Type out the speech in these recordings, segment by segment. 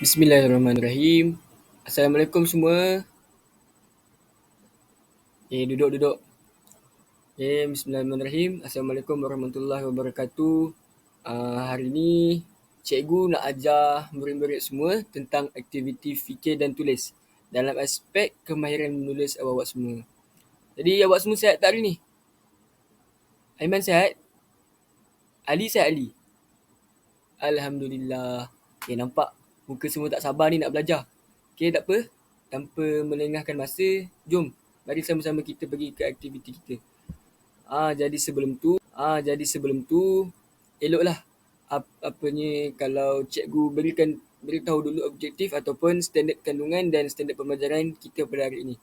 Bismillahirrahmanirrahim. Assalamualaikum semua. Duduk. Bismillahirrahmanirrahim. Assalamualaikum warahmatullahi wabarakatuh. Hari ni cikgu nak ajar murid-murid semua tentang aktiviti fikir dan tulis dalam aspek kemahiran menulis awak-awak semua. Jadi awak semua sihat tak hari ni? Aiman sihat? Ali sihat Ali? Alhamdulillah. Nampak muka semua tak sabar ni nak belajar. Tak apa. Tanpa melengahkan masa, jom mari sama-sama kita pergi ke aktiviti kita. Jadi sebelum tu eloklah kalau cikgu beritahu dulu objektif ataupun standard kandungan dan standard pembelajaran kita pada hari ini.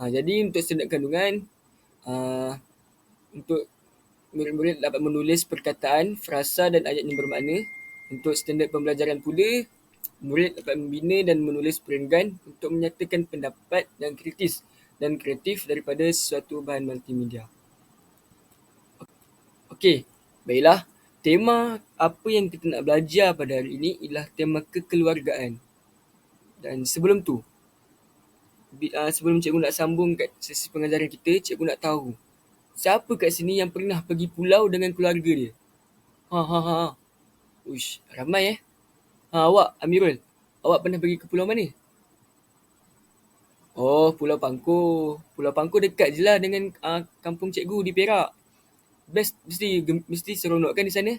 Jadi untuk standard kandungan, untuk murid-murid dapat menulis perkataan, frasa dan ayat yang bermakna. Untuk standard pembelajaran pula, murid dapat membina dan menulis perenggan untuk menyatakan pendapat yang kritis dan kreatif daripada sesuatu bahan multimedia. Okey, baiklah. Tema apa yang kita nak belajar pada hari ini ialah tema kekeluargaan. Dan sebelum tu, sebelum cikgu nak sambung kat sesi pengajaran kita, cikgu nak tahu siapa kat sini yang pernah pergi pulau dengan keluarga dia? Uish, ramai awak, Amirul, awak pernah pergi ke pulau mana? Oh, Pulau Pangkor. Pulau Pangkor dekat je lah dengan kampung cikgu di Perak. Best, mesti seronok kan di sana?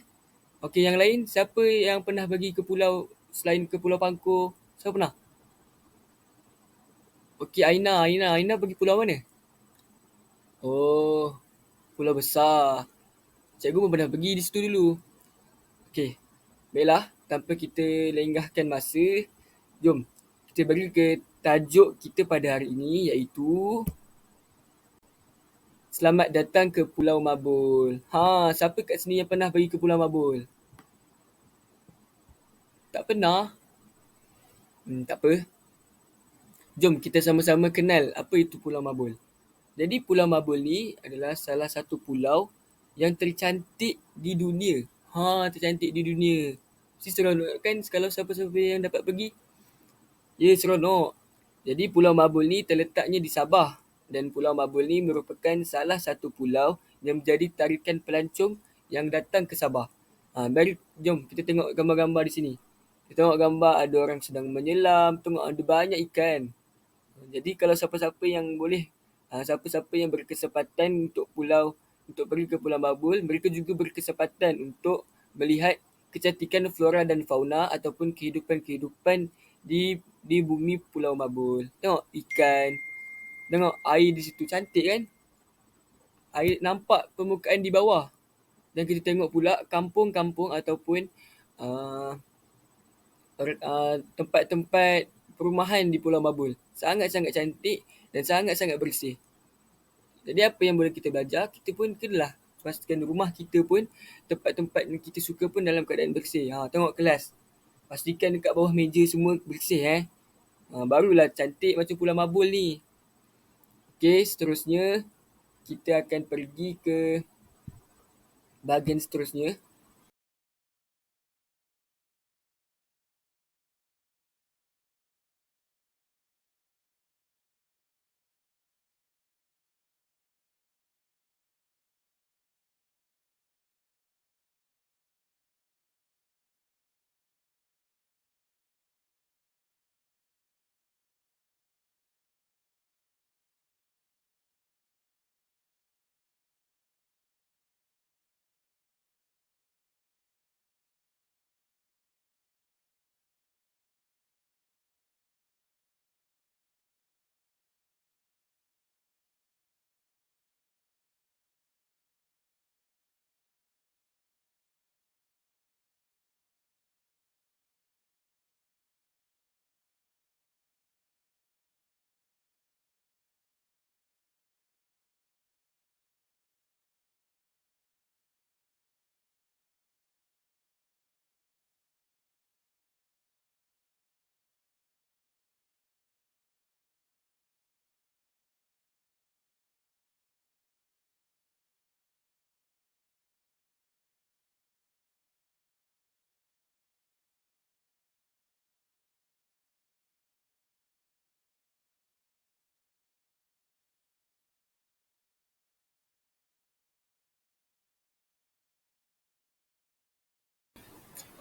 Okey, yang lain, siapa yang pernah pergi ke pulau selain ke Pulau Pangkor? Siapa pernah? Okey, Aina pergi pulau mana? Oh, Pulau Besar. Cikgu pun pernah pergi di situ dulu. Okey, baiklah, tanpa kita lenggahkan masa, jom kita bagi ke tajuk kita pada hari ini, iaitu Selamat datang ke Pulau Mabul. Siapa kat sini yang pernah pergi ke Pulau Mabul? Tak pernah? Tak apa. Jom kita sama-sama kenal apa itu Pulau Mabul. Jadi Pulau Mabul ni adalah salah satu pulau yang tercantik di dunia. Tercantik di dunia. Mesti seronok kan kalau siapa-siapa yang dapat pergi? Ya, seronok. Jadi Pulau Mabul ni terletaknya di Sabah. Dan Pulau Mabul ni merupakan salah satu pulau yang menjadi tarikan pelancong yang datang ke Sabah. Jom kita tengok gambar-gambar di sini. Kita tengok gambar ada orang sedang menyelam, tengok ada banyak ikan. Jadi kalau siapa-siapa yang boleh, siapa-siapa yang berkesempatan untuk pergi ke Pulau Mabul, mereka juga berkesempatan untuk melihat kecantikan flora dan fauna ataupun kehidupan-kehidupan di bumi Pulau Mabul. Tengok ikan, tengok air di situ cantik kan? Air nampak permukaan di bawah. Dan kita tengok pula kampung-kampung ataupun tempat-tempat perumahan di Pulau Mabul. Sangat-sangat cantik dan sangat-sangat bersih. Jadi apa yang boleh kita belajar, kita pun kenalah pastikan rumah kita pun, tempat-tempat yang kita suka pun dalam keadaan bersih. Tengok kelas. Pastikan dekat bawah meja semua bersih. Barulah cantik macam Pulau Mabul ni. Okey, seterusnya kita akan pergi ke bahagian seterusnya.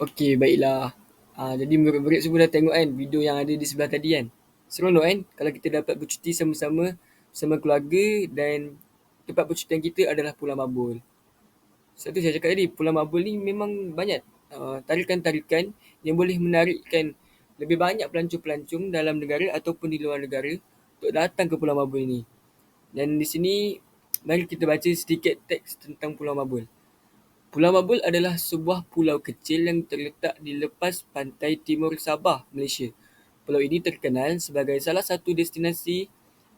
Okey, baiklah. Jadi murid-murid semua dah tengok kan video yang ada di sebelah tadi kan. Seronok kan kalau kita dapat bercuti sama-sama bersama keluarga dan tempat percutian kita adalah Pulau Mabul. Sebab tu saya cakap tadi, Pulau Mabul ni memang banyak tarikan-tarikan yang boleh menarikkan lebih banyak pelancong-pelancong dalam negara ataupun di luar negara untuk datang ke Pulau Mabul ni. Dan di sini, mari kita baca sedikit teks tentang Pulau Mabul. Pulau Mabul adalah sebuah pulau kecil yang terletak di lepas pantai timur Sabah, Malaysia. Pulau ini terkenal sebagai salah satu destinasi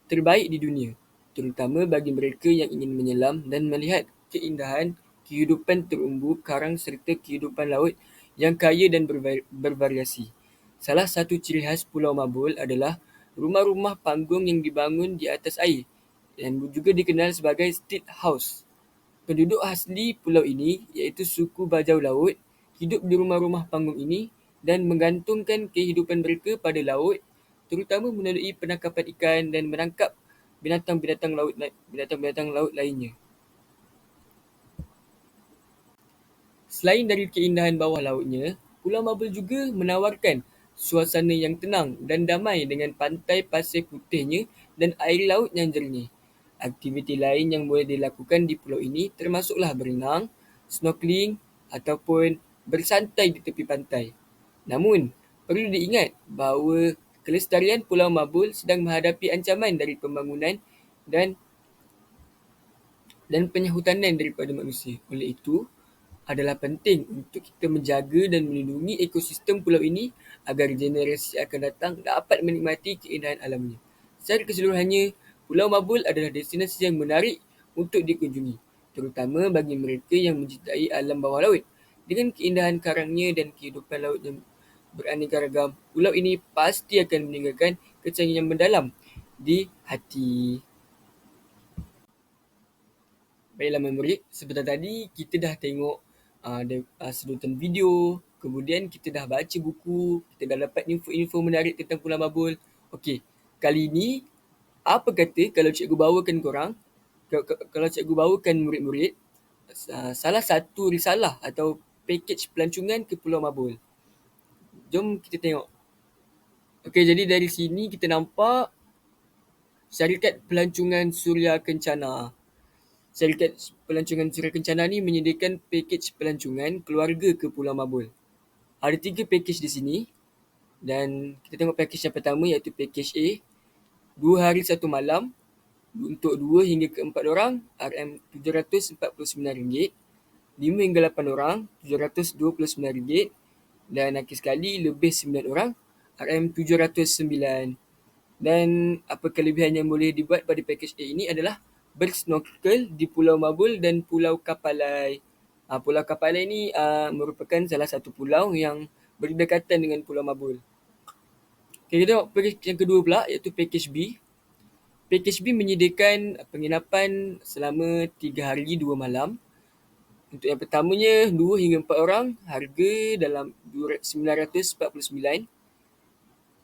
terbaik di dunia, terutama bagi mereka yang ingin menyelam dan melihat keindahan kehidupan terumbu karang serta kehidupan laut yang kaya dan bervariasi. Salah satu ciri khas Pulau Mabul adalah rumah-rumah panggung yang dibangun di atas air dan juga dikenal sebagai stilt house. Penduduk asli pulau ini, iaitu suku Bajau Laut, hidup di rumah-rumah panggung ini dan menggantungkan kehidupan mereka pada laut, terutama melalui penangkapan ikan dan menangkap binatang-binatang laut lainnya. Selain dari keindahan bawah lautnya, Pulau Mabul juga menawarkan suasana yang tenang dan damai dengan pantai pasir putihnya dan air laut yang jernih. Aktiviti lain yang boleh dilakukan di pulau ini termasuklah berenang, snorkeling ataupun bersantai di tepi pantai. Namun, perlu diingat bahawa kelestarian Pulau Mabul sedang menghadapi ancaman dari pembangunan dan penyahutanan daripada manusia. Oleh itu, adalah penting untuk kita menjaga dan melindungi ekosistem pulau ini agar generasi akan datang dapat menikmati keindahan alamnya. Secara keseluruhannya, Pulau Mabul adalah destinasi yang menarik untuk dikunjungi, terutama bagi mereka yang mencintai alam bawah laut. Dengan keindahan karangnya dan kehidupan laut yang beraneka ragam, pulau ini pasti akan meninggalkan kesan yang mendalam di hati. Baiklah murid, sebentar tadi kita dah tengok sedutan video, kemudian kita dah baca buku, kita dah dapat info-info menarik tentang Pulau Mabul. Okey, kali ni apa kata kalau cikgu bawakan korang, kalau cikgu bawakan murid-murid salah satu risalah atau pakej pelancongan ke Pulau Mabul. Jom kita tengok. Okey, jadi dari sini kita nampak syarikat pelancongan Suria Kencana. Syarikat pelancongan Suria Kencana ni menyediakan pakej pelancongan keluarga ke Pulau Mabul. Ada 3 pakej di sini dan kita tengok pakej yang pertama iaitu pakej A, 2 hari 1 malam untuk 2 hingga ke 4 orang RM749, 5 hingga 8 orang RM729 dan akhir sekali lebih 9 orang RM709. Dan apa kelebihan yang boleh dibuat pada pakej A ini adalah bersnorkel di Pulau Mabul dan Pulau Kapalai. Pulau Kapalai ini merupakan salah satu pulau yang berdekatan dengan Pulau Mabul. Okay, kita tengok pakej yang kedua pula iaitu pakej B. Pakej B menyediakan penginapan selama 3 hari 2 malam. Untuk yang pertamanya 2 hingga 4 orang, harga dalam RM949.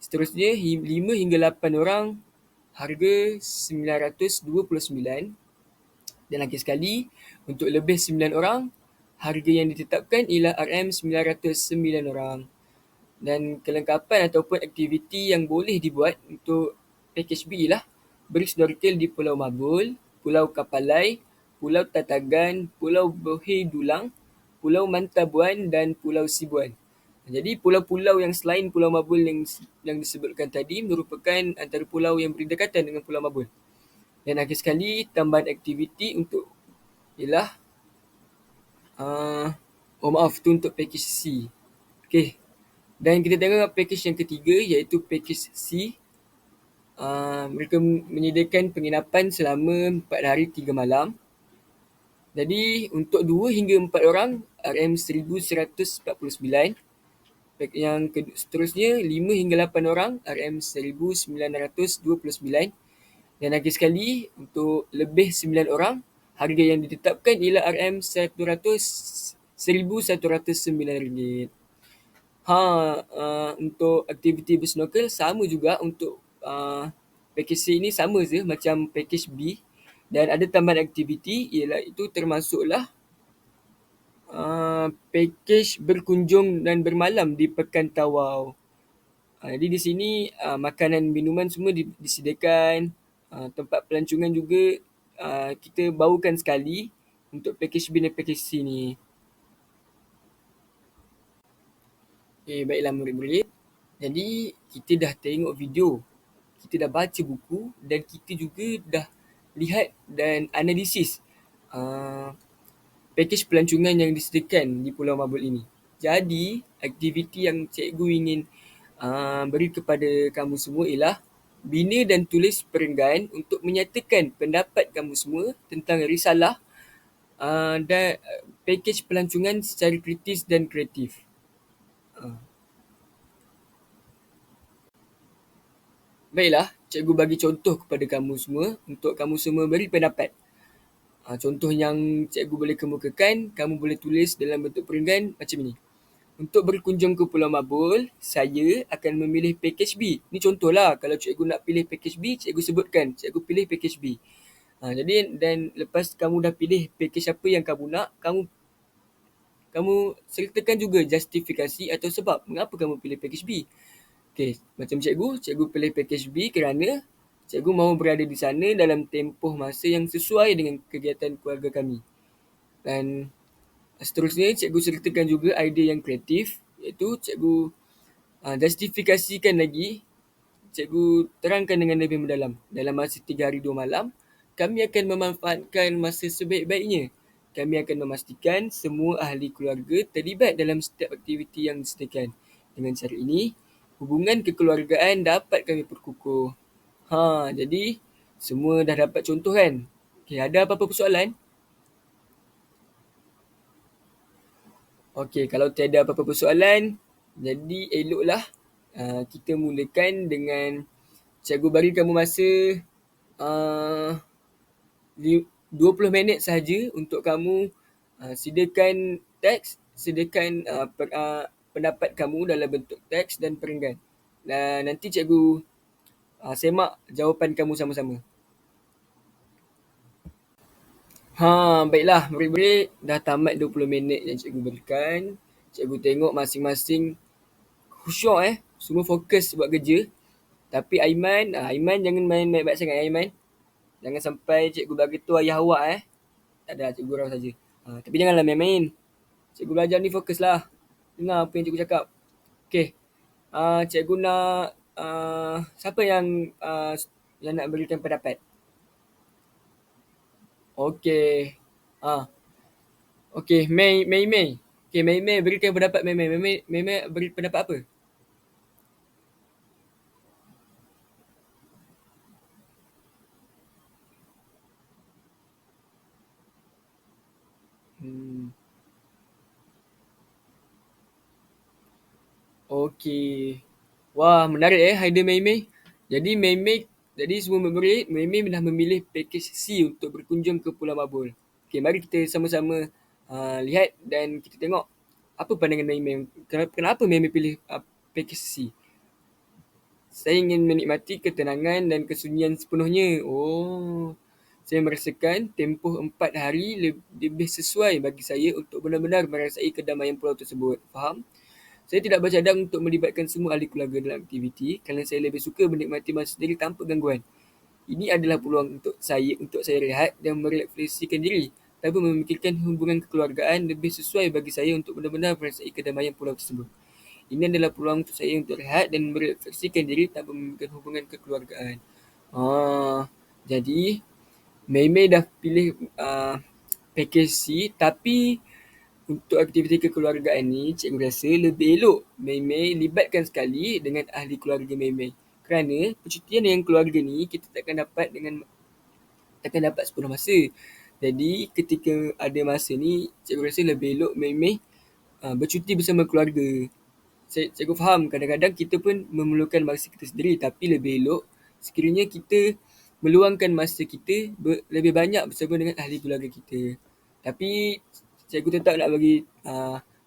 Seterusnya 5 hingga 8 orang, harga RM929. Dan lagi sekali, untuk lebih 9 orang, harga yang ditetapkan ialah RM909 orang. Dan kelengkapan ataupun aktiviti yang boleh dibuat untuk pakej B ialah bersnorkel di Pulau Mabul, Pulau Kapalai, Pulau Tatagan, Pulau Bohei Dulang, Pulau Mantabuan dan Pulau Sibuan. Jadi pulau-pulau yang selain Pulau Mabul yang disebutkan tadi merupakan antara pulau yang berdekatan dengan Pulau Mabul. Dan akhir sekali, tambahan aktiviti untuk ialah maaf, tu untuk pakej C. Okey. Dan kita tengok pakej yang ketiga iaitu pakej C. Mereka menyediakan penginapan selama 4 hari 3 malam. Jadi untuk 2 hingga 4 orang RM1149. Yang seterusnya 5 hingga 8 orang RM1929. Dan lagi sekali untuk lebih 9 orang harga yang ditetapkan ialah RM1109. Untuk aktiviti bersnorkel sama juga untuk pakej C ini sama je macam pakej B dan ada tambahan aktiviti ialah itu termasuklah Pakej berkunjung dan bermalam di Pekan Tawau. Jadi di sini makanan minuman semua disediakan. Tempat pelancongan juga kita bawakan sekali untuk pakej B dan pakej C ni. Baiklah murid-murid. Jadi kita dah tengok video, kita dah baca buku dan kita juga dah lihat dan analisis pakej pelancongan yang disediakan di Pulau Mabul ini. Jadi, aktiviti yang cikgu ingin beri kepada kamu semua ialah bina dan tulis perenggan untuk menyatakan pendapat kamu semua tentang risalah dan pakej pelancongan secara kritis dan kreatif. Baiklah, cikgu bagi contoh kepada kamu semua untuk kamu semua beri pendapat. Contoh yang cikgu boleh kemukakan, kamu boleh tulis dalam bentuk perenggan macam ini. Untuk berkunjung ke Pulau Mabul, saya akan memilih pakej B. Ni contohlah, kalau cikgu nak pilih pakej B, cikgu sebutkan, cikgu pilih pakej B. Jadi dan lepas kamu dah pilih pakej apa yang kamu nak, kamu sertakan juga justifikasi atau sebab mengapa kamu pilih pakej B. Okey, macam cikgu pilih pakej B kerana cikgu mahu berada di sana dalam tempoh masa yang sesuai dengan kegiatan keluarga kami. Dan seterusnya, cikgu sertakan juga idea yang kreatif, iaitu cikgu justifikasikan lagi, cikgu terangkan dengan lebih mendalam. Dalam masa 3 hari 2 malam, kami akan memanfaatkan masa sebaik-baiknya. Kami akan memastikan semua ahli keluarga terlibat dalam setiap aktiviti yang disediakan. Dengan cara ini, hubungan kekeluargaan dapat kami perkukuh. Jadi semua dah dapat contoh kan? Okey, ada apa-apa persoalan? Okey, kalau tiada apa-apa persoalan, jadi eloklah kita mulakan dengan cikgu bagi kamu masa 20 minit sahaja untuk kamu sediakan teks, sediakan pendapat kamu dalam bentuk teks dan perenggan. Dan nanti cikgu semak jawapan kamu sama-sama. Baiklah murid-murid, dah tamat 20 minit yang cikgu berikan. Cikgu tengok masing-masing khusyuk semua fokus buat kerja. Tapi Aiman jangan main baik-baik sangat Aiman. Jangan sampai cikgu bagi tu ayah awak Tak ada, cikgu gurau saja. Tapi janganlah main-main. Cikgu belajar ni fokuslah. Dengar apa yang cikgu cakap. Okey. Cikgu nak siapa yang nak berikan pendapat? Okey. Okey, Mei. Okey, Mei berikan pendapat Mei beri pendapat apa? Okey. Wah, menarik idea Mei. Jadi semua murid, Mei dah memilih pakej C untuk berkunjung ke Pulau Mabul. Okey, mari kita sama-sama lihat dan kita tengok apa pandangan Mei. Kenapa Mei pilih pakej C? Saya ingin menikmati ketenangan dan kesunyian sepenuhnya. Saya merasakan tempoh 4 hari lebih sesuai bagi saya untuk benar-benar merasai kedamaian pulau tersebut. Faham? Saya tidak bercadang untuk melibatkan semua ahli keluarga dalam aktiviti kerana saya lebih suka menikmati masa sendiri tanpa gangguan. Ini adalah peluang untuk saya rehat dan merelaksasikan diri tanpa memikirkan hubungan kekeluargaan lebih sesuai bagi saya untuk benar-benar merasai kedamaian pulau tersebut. Ini adalah peluang untuk saya untuk rehat dan merelaksasikan diri tanpa memikirkan hubungan kekeluargaan. Jadi, Mei dah pilih pakej C, tapi untuk aktiviti kekeluargaan ni, cikgu rasa lebih elok Mei libatkan sekali dengan ahli keluarga Mei. Kerana percutian dengan keluarga ni kita takkan dapat sepenuh masa. Jadi ketika ada masa ni, cikgu rasa lebih elok Mei bercuti bersama keluarga. Cikgu faham kadang-kadang kita pun memerlukan masa kita sendiri, tapi lebih elok sekiranya kita meluangkan masa kita lebih banyak bersama dengan ahli keluarga kita. Tapi cikgu tetap nak bagi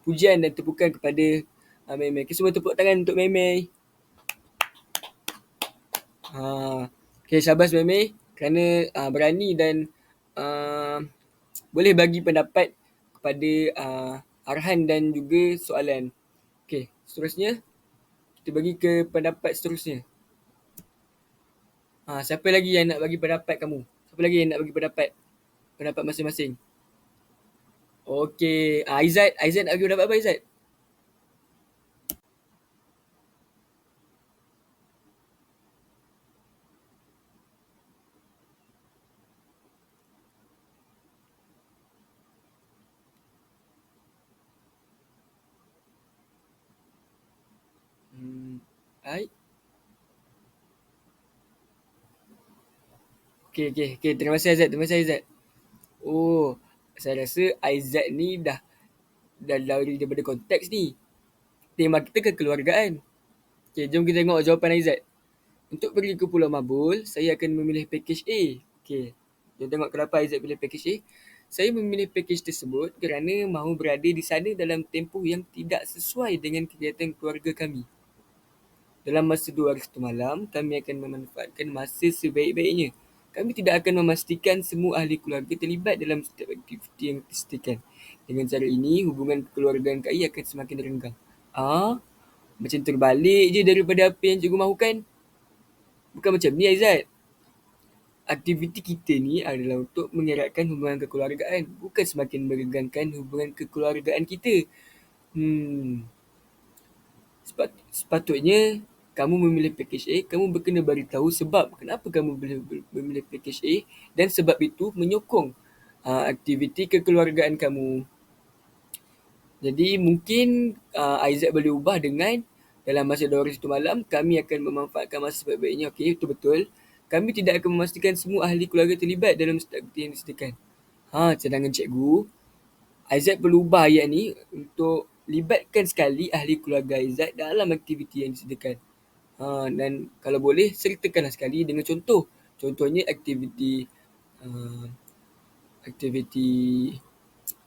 pujian dan tepukan kepada Mei. Semua tepuk tangan untuk Mei. Okay, syabas Mei kerana berani dan boleh bagi pendapat kepada arahan dan juga soalan. Okey, seterusnya kita bagi ke pendapat seterusnya. Siapa lagi yang nak bagi pendapat kamu? Siapa lagi yang nak bagi pendapat masing-masing? Okey, Aizat nak bagi pendapat apa Aizat? Hmm, Ai? Okey. Terima kasih Aizat. Oh, saya rasa Aizat ni dah lari daripada konteks ni. Tema kita kekeluargaan. Okey, jom kita tengok jawapan Aizat. Untuk pergi ke Pulau Mabul, saya akan memilih pakej A. Okey, jom tengok kenapa Aizat pilih pakej A. Saya memilih pakej tersebut kerana mahu berada di sana dalam tempoh yang tidak sesuai dengan kegiatan keluarga kami. Dalam masa 2 hari 1 malam, kami akan memanfaatkan masa sebaik-baiknya. Kami tidak akan memastikan semua ahli keluarga terlibat dalam setiap aktiviti yang disediakan. Dengan cara ini, hubungan kekeluargaan KI akan semakin renggang. Macam terbalik je daripada apa yang cikgu mahukan. Bukan macam ni Aizat. Aktiviti kita ni adalah untuk mengeratkan hubungan kekeluargaan, bukan semakin meregangkan hubungan kekeluargaan kita. Sepatutnya kamu memilih pakej A, kamu berkena beritahu sebab kenapa kamu memilih pakej A dan sebab itu menyokong aktiviti kekeluargaan kamu. Jadi mungkin Aizat boleh ubah dengan dalam masa 2 hari 1 malam kami akan memanfaatkan masa sebaik-baiknya. Okey, itu betul. Kami tidak akan memastikan semua ahli keluarga terlibat dalam setiap aktiviti yang disediakan. Cadangan cikgu, Aizat perlu ubah ayat ni untuk libatkan sekali ahli keluarga Aizat dalam aktiviti yang disediakan. Dan kalau boleh sertakanlah sekali dengan contoh. Contohnya aktiviti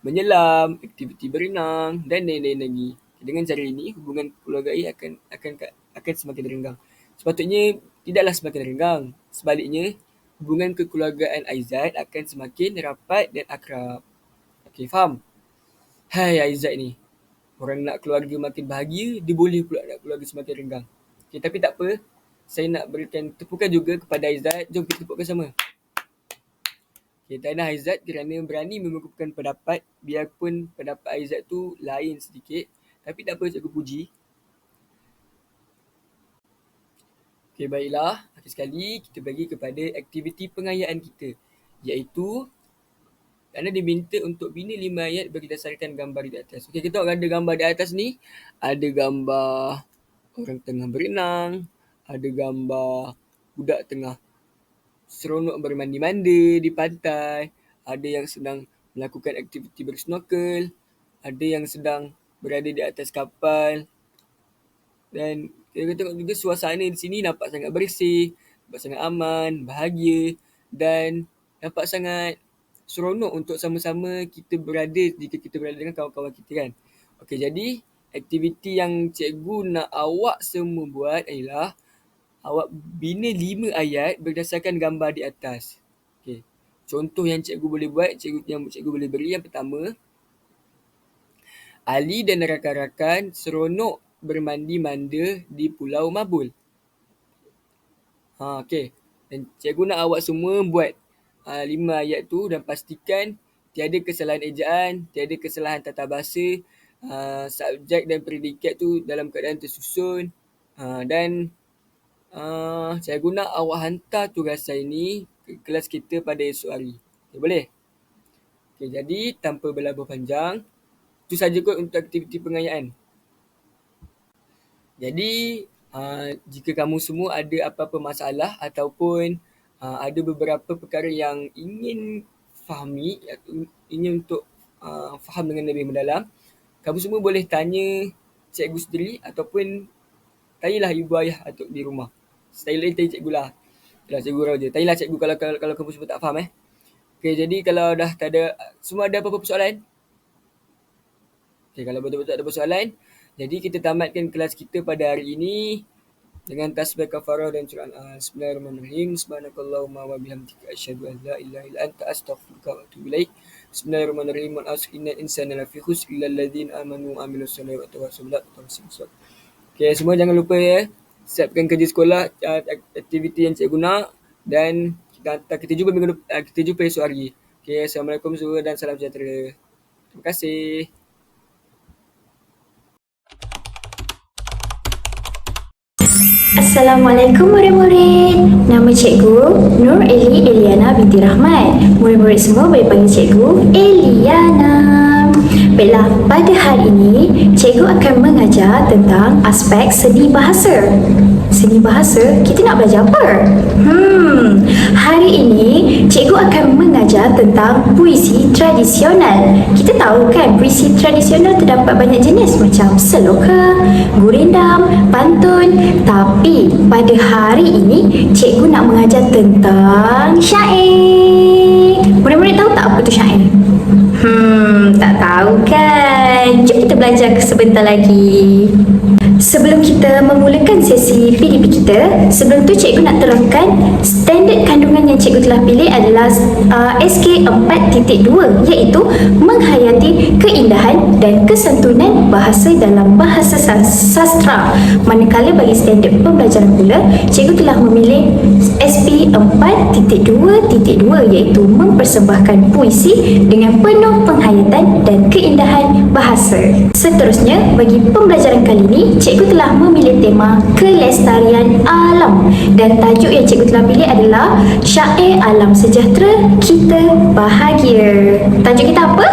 menyelam, aktiviti berenang dan lain-lain lagi. Dengan cara ini hubungan keluarga akan semakin renggang. Sepatutnya tidaklah semakin renggang. Sebaliknya, hubungan kekeluargaan Aizat akan semakin rapat dan akrab. Okey, faham? Hai Aizat ni. Orang nak keluarga makin bahagia, dia boleh pula nak keluarga semakin renggang. Okay, tapi tak apa. Saya nak berikan tepukan juga kepada Aizat. Jom kita tepukkan sama. Okay, tahniah Aizat kerana berani mengukuhkan pendapat. Biarpun pendapat Aizat tu lain sedikit. Tapi tak apa, cikgu puji. Okay, baiklah. Akhir sekali, kita bagi kepada aktiviti pengayaan kita. Iaitu kerana diminta untuk bina 5 ayat berdasarkan gambar di atas. Okey, kita tengok ada gambar di atas ni. Ada gambar orang tengah berenang. Ada gambar budak tengah seronok bermandi-mandi di pantai. Ada yang sedang melakukan aktiviti bersnorkel. Ada yang sedang berada di atas kapal. Dan kita tengok juga suasana di sini nampak sangat bersih, nampak sangat aman, bahagia dan nampak sangat seronok untuk sama-sama kita berada jika kita berada dengan kawan-kawan kita kan. Okey, jadi aktiviti yang cikgu nak awak semua buat ialah awak bina 5 ayat berdasarkan gambar di atas. Okey. Contoh yang cikgu boleh buat, cikgu boleh beri yang pertama, Ali dan rakan-rakan seronok bermandi-manda di Pulau Mabul. Okey. Dan cikgu nak awak semua buat 5 ayat tu dan pastikan tiada kesalahan ejaan, tiada kesalahan tata bahasa, subjek dan predikat tu dalam keadaan tersusun. Dan cikgu nak awak hantar tugasan ini ke kelas kita pada esok hari. Okay, boleh? Okay, jadi tanpa berlabur panjang, itu saja kot untuk aktiviti pengayaan. Jadi, jika kamu semua ada apa-apa masalah ataupun ada beberapa perkara yang ingin fahami, ingin untuk faham dengan lebih mendalam, kamu semua boleh tanya cikgu sendiri ataupun tanyalah ibu ayah atau di rumah. Saya lain tanya cikgu lah. Yalah, cikgu Rau je. Tanyalah cikgu kalau kamu semua tak faham. Okay, jadi kalau dah tak ada, semua ada apa-apa persoalan? Okay, kalau betul-betul ada persoalan, jadi kita tamatkan kelas kita pada hari ini dengan tasbih kafarah dan surah Al-An. Bismillahirrahmanirrahim. Subhanakallahumma wa bihamdika asyhadu an la ilaha illa anta astaghfiruka wa atubu ilaik. Bismillahirrahmanirrahim. Wal 'asri innal insana lafi khusr illa alladzina amanu wa 'amilus solihati wa tawassaw bil haqqi wa tawassaw bis sabr. Okey, semua jangan lupa ya. Siapkan kerja sekolah, aktiviti yang cikgu nak, dan kita jumpa kita jumpa esok hari. Okey, Assalamualaikum semua dan salam sejahtera. Terima kasih. Assalamualaikum murid-murid. Nama cikgu Nur Eli Eliana binti Rahmat. Murid-murid semua boleh panggil cikgu Eliana. Baiklah, pada hari ini cikgu akan mengajar tentang aspek seni bahasa. Seni bahasa, kita nak belajar apa? Hari ini cikgu akan mengajar tentang puisi tradisional. Kita tahu kan puisi tradisional terdapat banyak jenis macam seloka, gurindam, pantun. Tapi pada hari ini cikgu nak mengajar tentang syair. Murid-murid tahu tak apa tu syair? Tak tahu kan? Jom kita belajar sebentar lagi. Sebelum kita memulakan sesi PDP kita, sebelum tu cikgu nak terangkan standard kandungan yang cikgu telah pilih adalah SK 4.2, iaitu menghayati keindahan dan kesantunan bahasa dalam bahasa sastra. Manakala bagi standard pembelajaran pula, cikgu telah memilih SP 4.2.2, iaitu mempersembahkan puisi dengan penuh penghayatan dan keindahan bahasa. Seterusnya, bagi pembelajaran kali ini, cikgu telah memilih tema kelestarian alam, dan tajuk yang cikgu telah pilih adalah Syair Alam Sejahtera Kita Bahagia. Tajuk kita apa?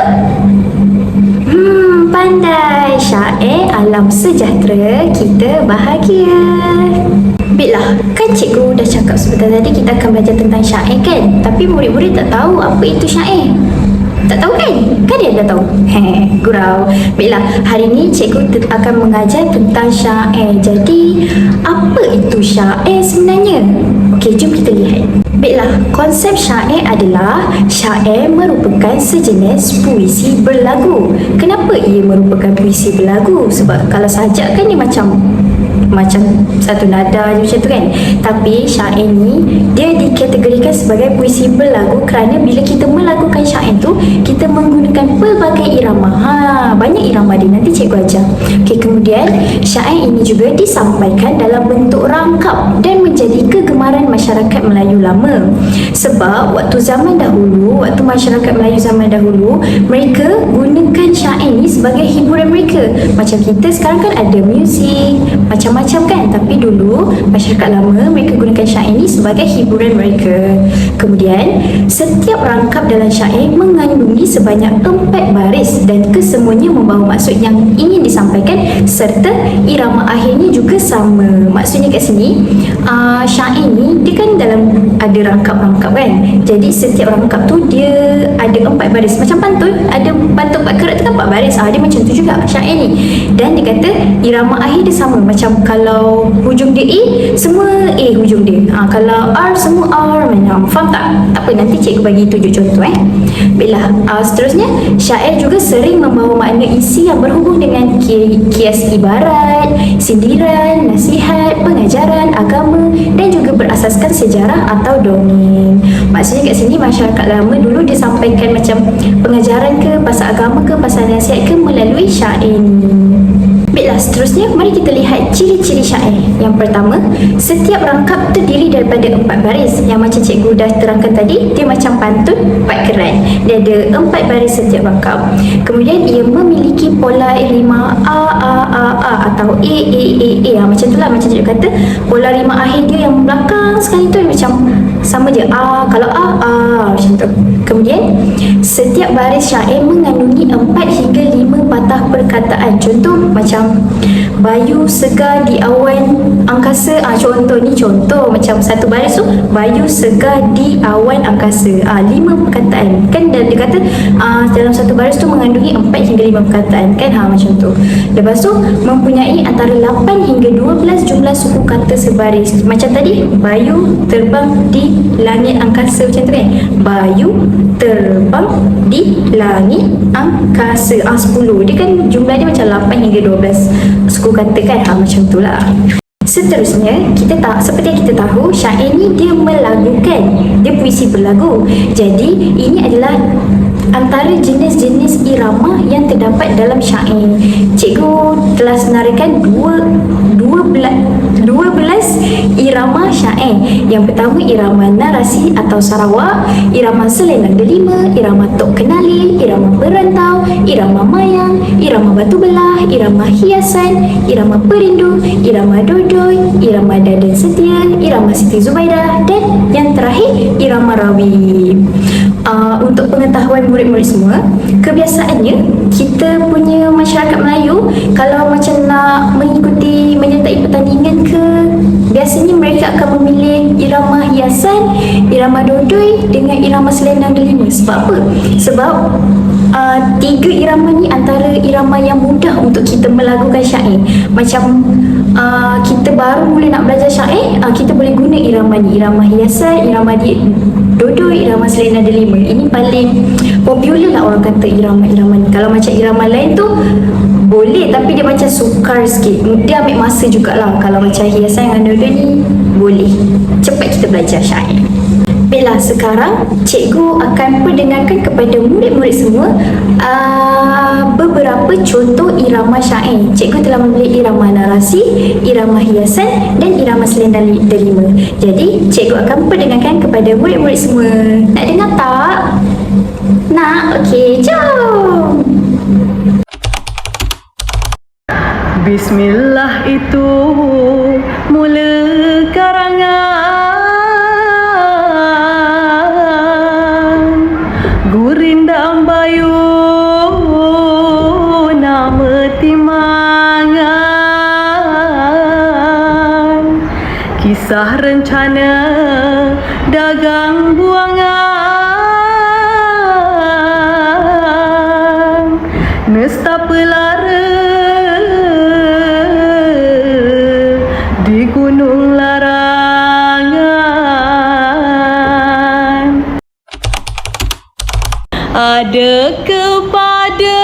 Pandai. Syair Alam Sejahtera Kita Bahagia. Baiklah, kan cikgu dah cakap sebentar tadi kita akan belajar tentang syair kan? Tapi murid-murid tak tahu apa itu syair. Tak tahu kan? Kan dia dah tahu? Gurau. Baiklah, hari ini cikgu akan mengajar tentang syair. Jadi, apa itu syair sebenarnya? Okey, jom kita lihat. Baiklah, konsep syair adalah syair merupakan sejenis puisi berlagu. Kenapa ia merupakan puisi berlagu? Sebab kalau sajak kan dia macam satu nada je macam tu kan. Tapi syair ni dia dikategorikan sebagai puisi berlagu kerana bila kita melagukan syair tu, kita menggunakan pelbagai irama. Banyak irama dia, nanti cikgu ajar. Okey, kemudian syair ini juga disampaikan dalam bentuk rangkap dan menjadi kegemaran masyarakat Melayu lama. Sebab waktu zaman dahulu, waktu masyarakat Melayu zaman dahulu, mereka gunakan syair ni sebagai hiburan mereka. Macam kita sekarang kan ada muzik, macam-macam kan, tapi dulu masyarakat lama mereka gunakan syair ini sebagai hiburan mereka. Kemudian setiap rangkap dalam syair mengandungi sebanyak 4 baris dan kesemuanya membawa maksud yang ingin disampaikan, serta irama akhirnya juga sama. Maksudnya kat sini syair ni dia kan dalam ada rangkap-rangkap kan, jadi setiap rangkap tu dia ada 4 baris. Macam pantun, ada pantun 4 karat tu kan 4 baris. Dia macam tu juga syair ni. Dan dia kata irama akhir dia sama. Macam kalau hujung dia A, semua A hujung dia. Kalau R, semua R. Faham tak? Tak apa, nanti cikgu bagi tunjuk contoh Baiklah, seterusnya syair juga sering membawa makna isi yang berhubung dengan kias ibarat, sindiran, nasihat, pengajaran agama dan juga berasaskan sejarah atau dongeng. Maksudnya kat sini masyarakat lama dulu dia sampaikan macam pengajaran ke, pasal agama ke, pasal nasihat ke melalui syair ni. Baiklah, seterusnya mari kita lihat ciri-ciri syair. Yang pertama, setiap rangkap terdiri daripada 4 baris. Yang macam cikgu dah terangkan tadi, dia macam pantun 4 kerat. Dia ada 4 baris setiap rangkap. Kemudian ia memiliki pola rima A atau A. Macam itulah, macam cikgu kata, pola rima akhir dia yang belakang sekali tu macam sama je. Kalau A macam tu. Kemudian setiap baris syair mengandungi 4 hingga 5 patah perkataan. Contoh macam bayu segar di awan angkasa. Contoh macam satu baris tu, bayu segar di awan angkasa. 5 perkataan. Kan dia kata dalam satu baris tu mengandungi 4 hingga 5 perkataan kan. Macam tu. Lepas tu mempunyai antara 8 hingga 12 jumlah suku kata sebaris. Macam tadi, bayu terbang di langit angkasa macam tu kan. Bayu terbang di langit angkasa. 10. Dia kan jumlah dia macam 8 hingga 12 suku kata kan. Macam tu lah. Seterusnya, seperti yang kita tahu, syair ni dia melagukan, dia puisi berlagu. Jadi ini adalah antara jenis-jenis irama yang terdapat dalam syair. Cikgu telah senaraikan 12 irama syair. Yang pertama irama narasi atau Sarawak, irama selendang delima, irama tok kenalil, irama perantau, irama mayang, irama batu belah, irama hiasan, irama perindu, irama dodoi, irama dadan setia, irama Siti Zubaidah, dan yang terakhir irama rawi. Untuk pengetahuan murid-murid semua, kebiasaannya kita punya masyarakat Melayu kalau macam nak mengikuti menyertai pertandingan ke, biasanya mereka akan memilih irama hiasan, irama dodoi dengan irama selendang delima. Sebab apa? Sebab tiga irama ni antara irama yang mudah untuk kita melagukan syair. Macam kita baru mula nak belajar syair, kita boleh guna irama ni, irama hiasan, irama dodoi, irama selendang delima. Ini paling popular lah orang kata irama-irama ni. Kalau macam irama lain tu boleh tapi dia macam sukar sikit, dia ambil masa jugalah. Kalau macam hiasan dengan dodoi ni boleh cepat kita belajar syair. Baiklah, sekarang cikgu akan perdengarkan kepada murid-murid semua beberapa contoh irama syair. Cikgu telah memilih irama narasi, irama hiasan dan irama selendang delima. Jadi cikgu akan perdengarkan kepada murid-murid semua. Nak dengar tak? Nak? Okey, jom! Bismillah itu mula karangan, gurindam bayu nama timangan, kisah rencana dagang buangan, nestapa lara di gunung larangan. Ada kepada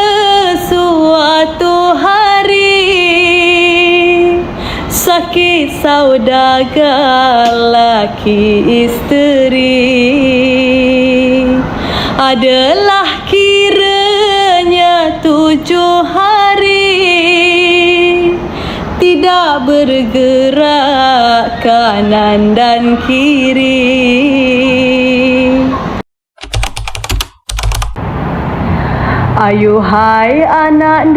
suatu hari sakit saudagar laki isteri, adalah kiranya 7 hari tidak bergerak kanan dan kiri. Ayuhai anak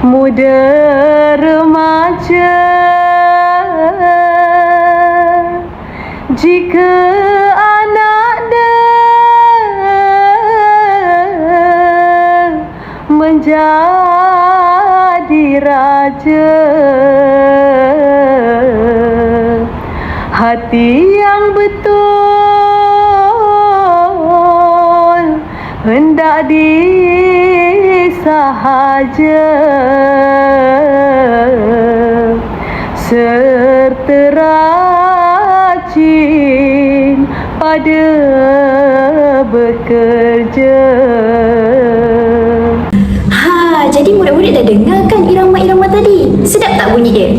muda remaja, jika anak menjadi raja, hati yang betul hendak disahaja, serta rajin pada bekerja. Jadi murid-murid dah dengar kan irama-irama tadi? Sedap tak bunyi dia?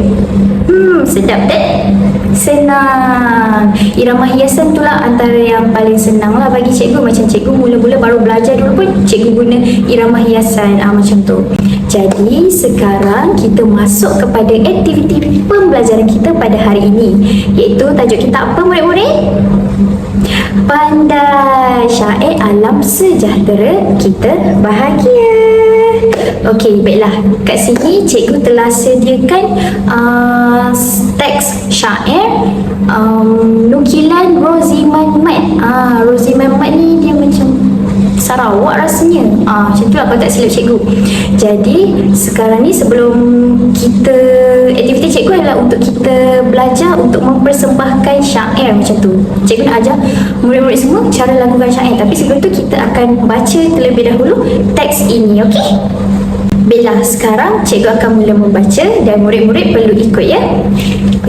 Sedap tak? Senang. Irama hiasan tu lah antara yang paling senang lah bagi cikgu. Macam cikgu mula-mula baru belajar dulu pun cikgu guna irama hiasan macam tu. Jadi sekarang kita masuk kepada aktiviti pembelajaran kita pada hari ini, iaitu tajuk kita apa murid-murid? Pandai syair alam sejahtera kita bahagia. Okey, baiklah. Kat sini cikgu telah sediakan teks syair nukilan Roziman Mat. Roziman Mat ni dia macam Sarawak rasanya. Macam tu lah kalau tak silap cikgu. Jadi sekarang ni sebelum kita, aktiviti cikgu adalah untuk kita belajar untuk mempersembahkan syair macam tu. Cikgu nak ajar murid-murid semua cara lakukan syair. Tapi sebelum tu kita akan baca terlebih dahulu teks ini, okey? Baiklah, sekarang cikgu akan mula membaca dan murid-murid perlu ikut ya.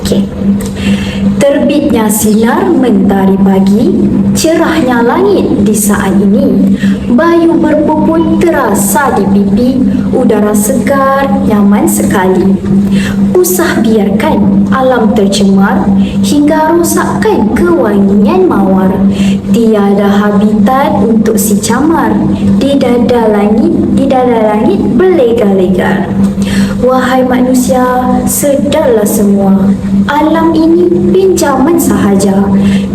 Okey. Terbitnya sinar mentari pagi, cerahnya langit di saat ini. Bayu berpuput terasa di pipi, udara segar, nyaman sekali. Usah biarkan alam tercemar hingga rosakkan kewangian mawar. Tiada habitat untuk si camar, di dada langit berlega-lega. Wahai manusia, sedarlah semua, alam ini pinjaman sahaja.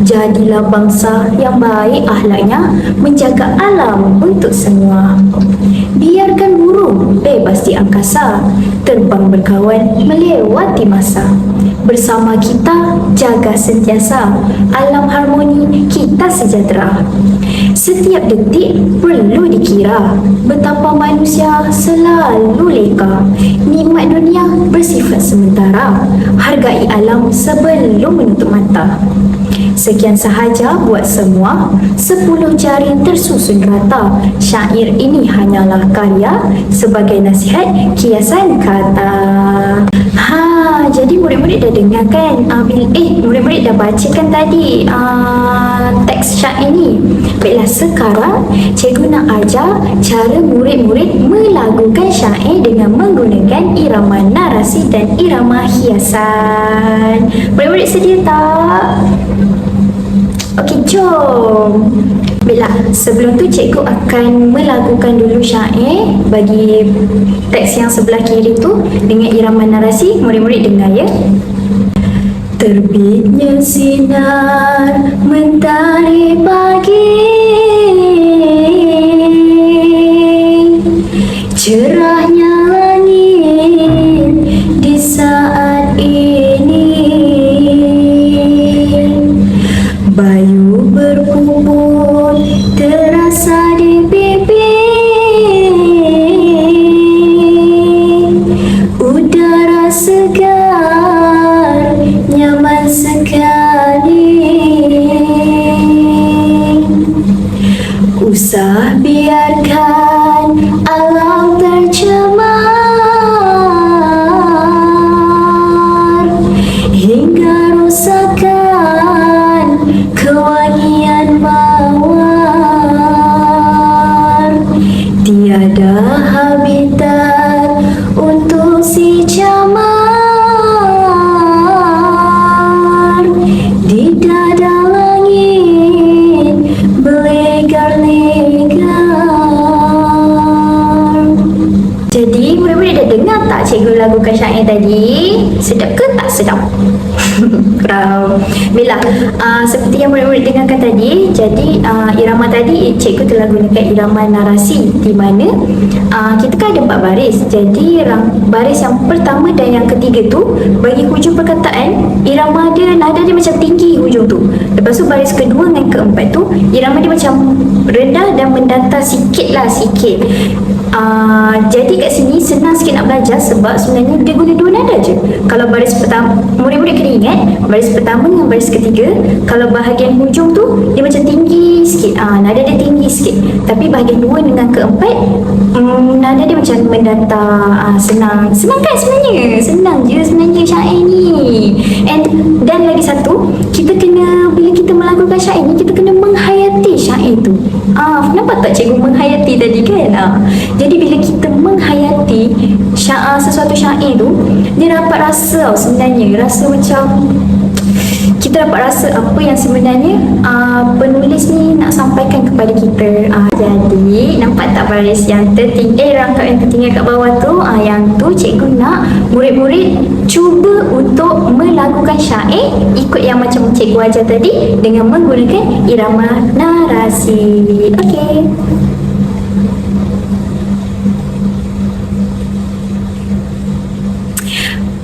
Jadilah bangsa yang baik akhlaknya, menjaga alam untuk semua. Biarkan burung bebas di angkasa, terbang berkawan melewati masa. Bersama kita jaga sentiasa, alam harmoni kita sejahtera. Setiap detik perlu dikira, betapa manusia selalu leka. Nikmat dunia bersifat sementara, hargai alam sebelum menutup mata. Sekian sahaja buat semua, 10 jari tersusun rata. Syair ini hanyalah karya sebagai nasihat kiasan kata. Jadi murid-murid dah dengar kan? Murid-murid dah baca kan tadi teks syair ini. Baiklah, sekarang cikgu nak ajar cara murid-murid melagukan syair dengan menggunakan irama narasi dan irama hiasan. Murid-murid sedia tak? Okey, jom. Baiklah, sebelum tu cikgu akan melagukan dulu syair bagi teks yang sebelah kiri tu dengan irama narasi. Murid-murid dengar ya. Terbitnya sinar mentari pagi, cerahnya langit di saat ini. Bayu berpuput terasa di pipi, udara segar nyaman sekali. Usah biarkan alam tercemar hingga rosakkan kewangian mawar. Tiada habitat untuk si camar, di dada langit berlegar-legar. Jadi murid-murid dah dengar tak cikgu lagukan syair tadi? Sedap ke tak sedap? Kurang. Bila seperti yang murid-murid dengarkan tadi, jadi irama tadi cikgu telah gunakan irama narasi, di mana kita kan ada 4 baris. Jadi baris yang pertama dan yang ketiga tu bagi hujung perkataan, irama dia, nada dia macam tinggi hujung tu. Lepas tu baris kedua dan keempat tu irama dia macam rendah dan mendatar sikit. Jadi kat sini senang sikit nak belajar sebab sebenarnya dia guna 2 nada je. Kalau baris pertama, murid-murid kena ingat baris pertama dengan baris ketiga, kalau bahagian hujung tu dia macam tinggi sikit, nada dia tinggi sikit. Tapi bahagian 2 dengan keempat, nada dia macam mendatar. Senang kan sebenarnya? Senang je sebenarnya syair ni. Dan lagi satu, kita kena, bila kita melagukan syair ni, kita kena menghayati syair tu. Kenapa tak cikgu menghayati tadi kan? Jadi bila kita menghayati sesuatu syair tu, dia dapat rasa sebenarnya. Rasa macam kita dapat rasa apa yang sebenarnya penulis ni nak sampaikan kepada kita. Jadi nampak tak baris yang rangkap yang tertinggal kat bawah tu? Yang tu cikgu nak murid-murid cuba untuk melagukan syair ikut yang macam cikgu ajar tadi dengan menggunakan irama narasi. Okey.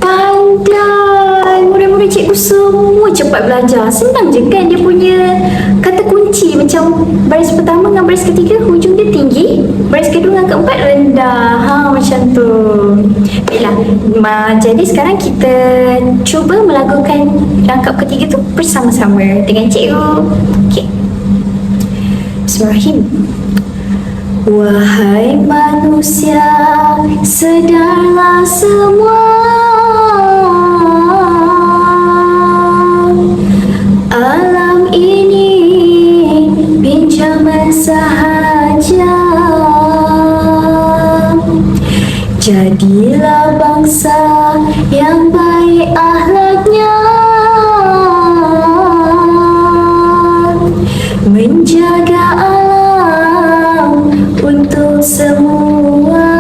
Pandai murid-murid cikgu semua cepat belajar. Senang je kan dia punya kata kunci. Macam baris pertama dengan baris ketiga hujung dia tinggi, baris kedua dengan keempat rendah. Macam tu. Baiklah, jadi sekarang kita cuba melagukan rangkap ketiga tu bersama-sama dengan cikgu. Okey. Bismillahirrahmanirrahim. Wahai manusia, sedarlah semua, Jadilah bangsa yang baik akhlaknya, menjaga alam untuk semua.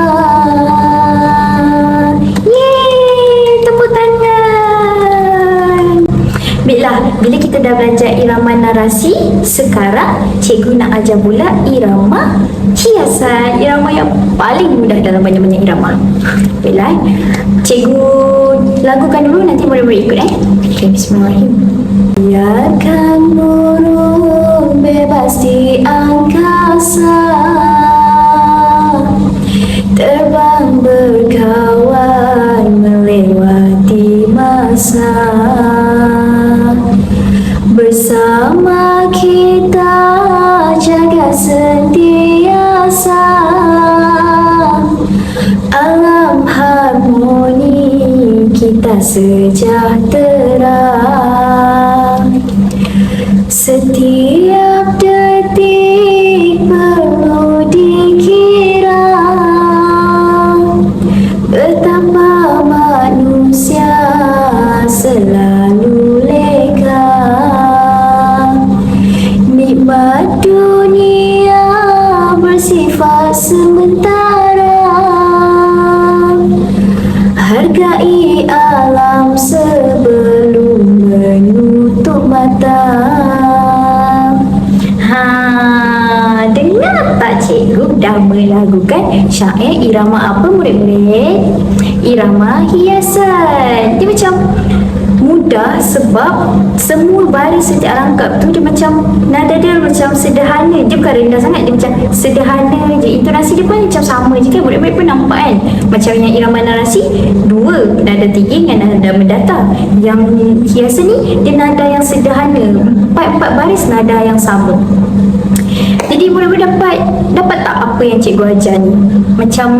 Yeay, tepuk tangan. Baiklah, bila kita dah belajar irama narasi, sekarang cikgu nak ajar pula irama hiasan, irama yang paling mudah dalam banyak-banyak irama. Baiklah, cikgu lagukan dulu, nanti murid-murid ikut Okay, bismillahirrahmanirrahim. Biarkan burung bebas di angkasa, terbang berkawan melewati masa. Bersama kita jaga sentiasa alam harmoni, kita sejahtera. Setiap detik perlu dikira betapa manusia selalu leka. Nikmat dunia bersifat sementara, hargai alam sebelum menutup mata. Dengar tak cikgu dah melagukan syair irama apa murid-murid? Irama hiasan. Dia macam mudah sebab semua baris setiap rangkap tu dia macam nada dia macam sederhana. Dia bukan rendah sangat, dia macam sederhana je. Intonasi dia pun macam sama je kan. Murid-murid pun nampak kan. Macam yang irama narasi, dua nada tinggi dengan nada mendatar. Yang hiasan ni dia nada yang sederhana. Empat baris nada yang sama. Jadi murid-murid dapat tak apa yang cikgu ajar ni? Macam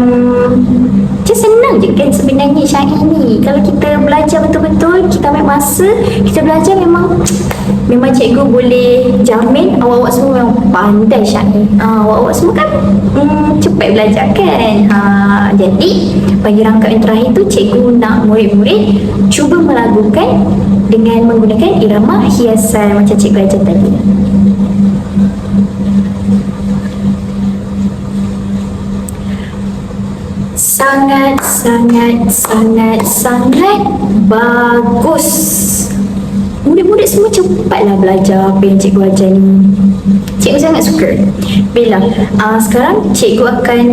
senang je kan sebenarnya syair ni. Kalau kita belajar betul-betul, kita ambil masa, kita belajar, memang cikgu boleh jamin awak-awak semua memang pandai syair. Awak-awak semua kan cepat belajar kan. Jadi bagi rangkap yang terakhir tu, cikgu nak murid-murid cuba melagukan dengan menggunakan irama hiasan macam cikgu ajar tadi. Sangat bagus. Murid-murid semua cepatlah belajar apa yang cikgu ajar ni. Cikgu sangat suka. Bila sekarang cikgu akan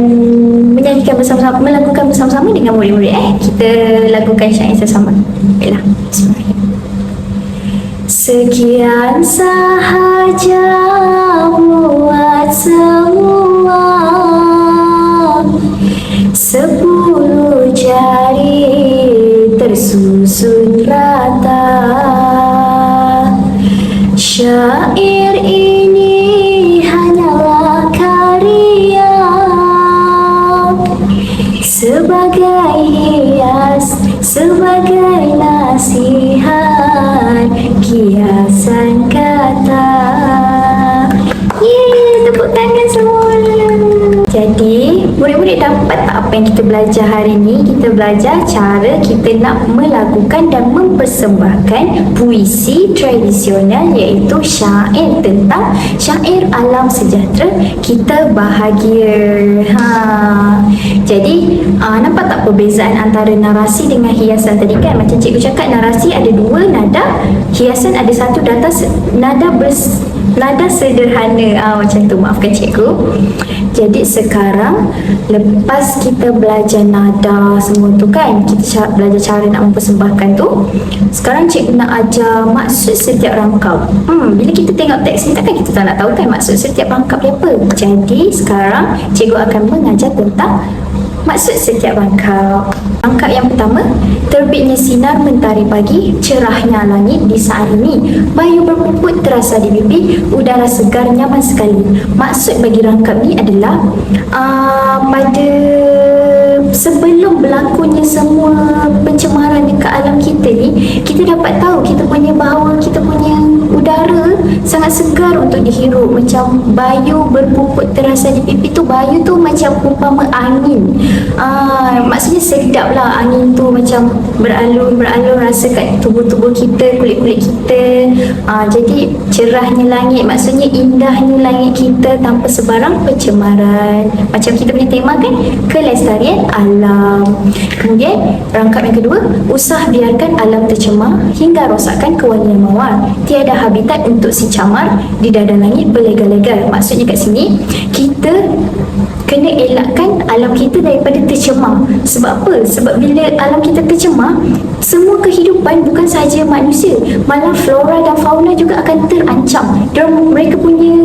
menyanyikan bersama-sama, melakukan bersama-sama dengan murid-murid. Kita lakukan syair bersama. Baiklah, bismillahirrahmanirrahim. Sekian sahaja buat semua, 10 jari tersusun rata. Syair ini hanyalah karya sebagai hias, sebagai nasihat, kiasan kata. Yeay, tepuk tangan semua. Jadi, murid-murid dapat tak apa yang kita belajar hari ini? Kita belajar cara kita nak melakukan dan mempersembahkan puisi tradisional, iaitu syair tentang syair alam sejahtera, kita bahagia. Jadi, nampak tak perbezaan antara narasi dengan hiasan tadi kan? Macam cikgu cakap, narasi ada dua nada, hiasan ada satu nada sederhana. Macam tu, maafkan cikgu. Jadi sekarang lepas kita belajar nada semua tu kan, kita belajar cara nak mempersembahkan tu, sekarang cikgu nak ajar maksud setiap rangkap. Bila kita tengok teks ni takkan kita tak nak tahu kan maksud setiap rangkap dia apa. Jadi sekarang cikgu akan mengajar tentang maksud setiap rangkap. Rangkap yang pertama, terbitnya sinar mentari pagi, cerahnya langit di saat ini, bayu berpuput terasa di bibir, udara segar nyaman sekali. Maksud bagi rangkap ni adalah pada sebelum berlakunya semua pencemaran dekat alam kita ni, kita dapat tahu kita punya bahawa kita punya udara udara sangat segar untuk dihirup. Macam bayu berpuput terasa di pipi tu, bayu tu macam umpama angin. Maksudnya sedap lah angin tu, macam beralun rasa kat tubuh-tubuh kita, kulit-kulit kita. Jadi cerahnya langit, maksudnya indahnya langit kita tanpa sebarang pencemaran. Macam kita punya tema kan, kelestarian alam. Kemudian rangkap yang kedua, usah biarkan alam tercemar hingga rosakkan kewarnaan mawar. Tiada habitat untuk si camar di dada langit berlegar-legar. Maksudnya kat sini, kita kena elakkan alam kita daripada tercemar. Sebab apa? Sebab bila alam kita tercemar, semua kehidupan bukan sahaja manusia, malah flora dan fauna juga akan terancam. Mereka punya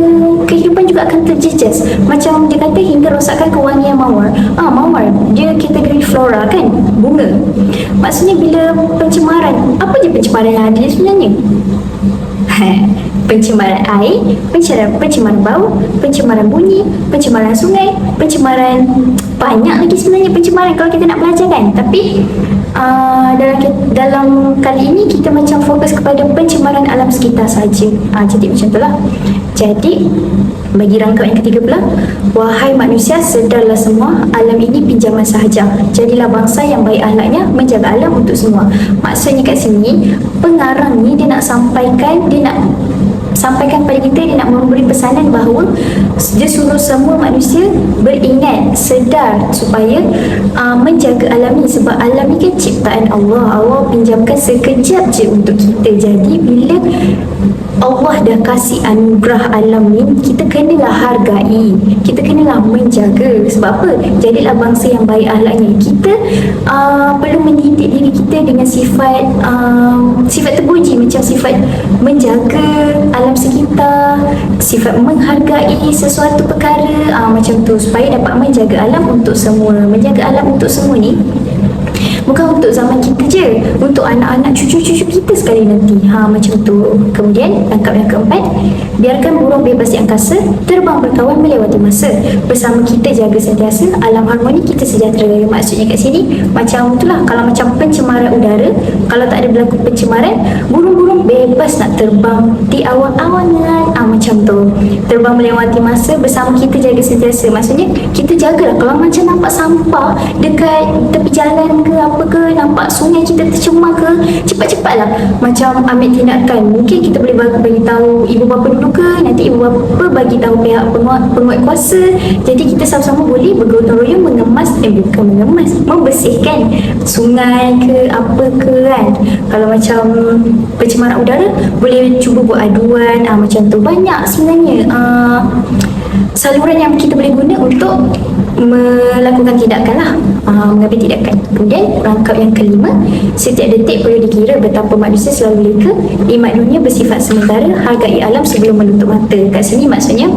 kehidupan juga akan terjejas. Macam dia kata hingga rosakkan kewangian mawar. Mawar dia kategori flora kan, bunga. Maksudnya bila pencemaran, apa je pencemaran yang ada sebenarnya? Pencemaran air, pencemaran bau, pencemaran bunyi, pencemaran sungai, pencemaran, banyak lagi sebenarnya pencemaran kalau kita nak belajar kan. Tapi dalam kali ini kita macam fokus kepada pencemaran alam sekitar saja. Jadi macam itulah. Jadi bagi rangkap yang ketiga pula, wahai manusia, sedarlah semua, alam ini pinjaman sahaja. Jadilah bangsa yang baik akhlaknya, menjaga alam untuk semua. Maksudnya kat sini, pengarang ni dia nak sampaikan pada kita, dia nak memberi pesanan bahawa dia suruh semua manusia beringat, sedar supaya menjaga alam ni. Sebab alam ni kan ciptaan Allah. Allah pinjamkan sekejap je untuk kita. Jadi bila Allah dah kasih anugerah alam ni, kita kenalah hargai, kita kenalah menjaga. Sebab apa? Jadilah bangsa yang baik akhlaknya. Kita perlu mendidik diri kita dengan sifat terpuji, macam sifat menjaga alam sekitar, sifat menghargai sesuatu perkara, macam tu, supaya dapat menjaga alam untuk semua. Menjaga alam untuk semua ni bukan untuk zaman kita je, untuk anak-anak cucu-cucu kita sekali nanti. Macam tu. Kemudian rangkap yang keempat, biarkan burung bebas di angkasa terbang berkawan melewati masa. Bersama kita jaga sentiasa alam harmoni, kita sejahtera. Maksudnya kat sini macam itulah, kalau macam pencemaran udara, kalau tak ada berlaku pencemaran, burung-burung bebas nak terbang di awan-awanan. Macam tu. Terbang melewati masa, bersama kita jaga sentiasa. Maksudnya kita jagalah kalau macam nampak sampah dekat tepi jalan ke apa ke, nampak sungai kita tercemar ke, cepat-cepatlah macam ambil tindakan. Mungkin kita boleh bagi tahu ibu bapa dulu ke, nanti ibu bapa bagi tahu pihak penguat kuasa. Jadi kita sama-sama boleh bergotong royong membersihkan sungai ke apa ke kan. Kalau macam pencemaran udara, boleh cuba buat aduan. Macam tu. Banyak sebenarnya saluran yang kita boleh guna untuk melakukan tindakan lah, mengambil tindakan. Kemudian rangkap yang kelima, setiap detik perlu dikira betapa manusia selalu leka. Nikmat dunia bersifat sementara, hargai alam sebelum menutup mata. Kat sini maksudnya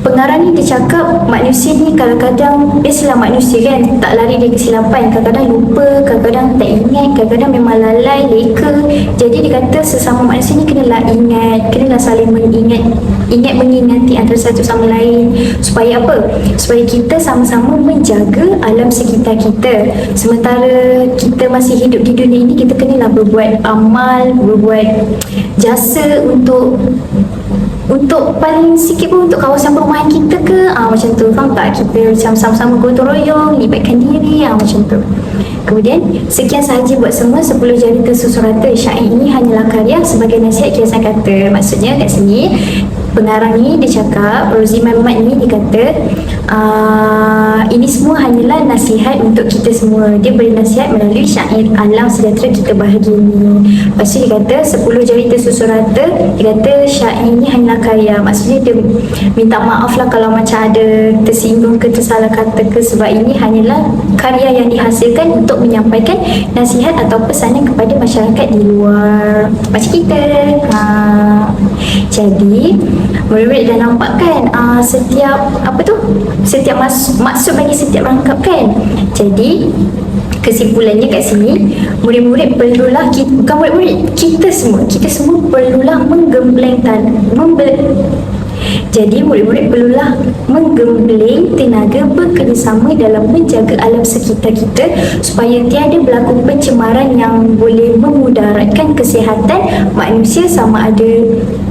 pengarang ni dia cakap manusia ni kadang-kadang, biasalah manusia kan, tak lari dari kesilapan, kadang-kadang lupa, kadang-kadang tak ingat, kadang-kadang memang lalai, leka. Jadi dia kata sesama manusia ni kenalah ingat, kenalah saling mengingati antara satu sama lain. Supaya apa? Supaya kita sama-sama menjaga alam sekitar kita. Sementara kita masih hidup di dunia ini, kita kenalah berbuat amal, berbuat jasa untuk paling sikit pun untuk kawasan perumahan kita ke, macam tu, faham tak? Kita macam sama-sama gotong royong, libatkan diri, macam tu. Kemudian sekian sahaja buat semua 10 jari tersusun rata. Syair ini hanyalah karya sebagai nasihat kiasan kata. Maksudnya kat sini pengarang ni dia cakap, Roziman Mat ni dia kata ini semua hanyalah nasihat untuk kita semua. Dia beri nasihat melalui syair alam sejahtera kita bahagia ni. Lepas tu dia kata 10 jari tersusun rata, dia kata syair ini hanyalah karya. Maksudnya dia minta maaf lah kalau macam ada tersinggung ke, tersalah kata ke, sebab ini hanyalah karya yang dihasilkan untuk menyampaikan nasihat atau pesanan kepada masyarakat di luar macam kita. Jadi murid-murid dah nampak kan setiap setiap maksud bagi setiap rangkap kan. Jadi kesimpulannya kat sini, murid-murid perlulah, bukan murid-murid, kita semua perlulah menggembleng Jadi murid-murid perlulah menggembling tenaga bekerjasama dalam menjaga alam sekitar kita supaya tiada berlaku pencemaran yang boleh memudaratkan kesihatan manusia, sama ada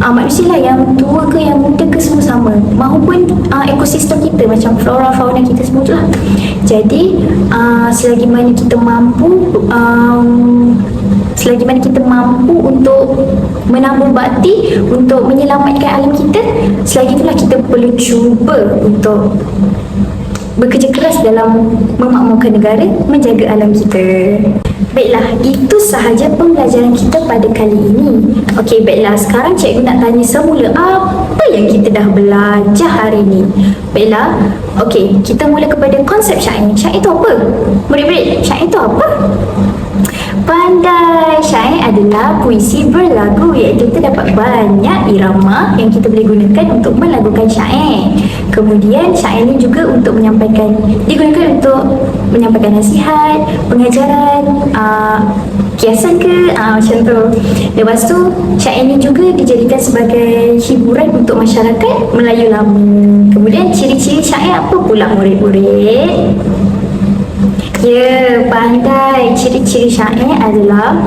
manusia lah, yang tua ke yang muda ke, semua sama, maupun ekosistem kita macam flora fauna kita semua tu lah. Jadi selagi mana kita mampu untuk menambah bakti untuk menyelamatkan alam kita, selagi itulah kita perlu cuba untuk bekerja keras dalam memakmurkan negara, menjaga alam kita. Baiklah, itu sahaja pembelajaran kita pada kali ini. Okey, baiklah, sekarang cikgu nak tanya semula apa yang kita dah belajar hari ini. Baiklah, okey, kita mula kepada konsep syair. Syair itu apa? Murid-murid, syair itu apa? Pandai, syair adalah puisi berlagu, iaitu terdapat banyak irama yang kita boleh gunakan untuk melagukan syair. Kemudian syair ini juga digunakan untuk menyampaikan nasihat, pengajaran, kiasan ke, macam tu. Lepas tu syair ini juga dijadikan sebagai hiburan untuk masyarakat Melayu lama. Kemudian ciri-ciri syair apa pula murid-murid? Ya, pandai. Ciri-ciri syair adalah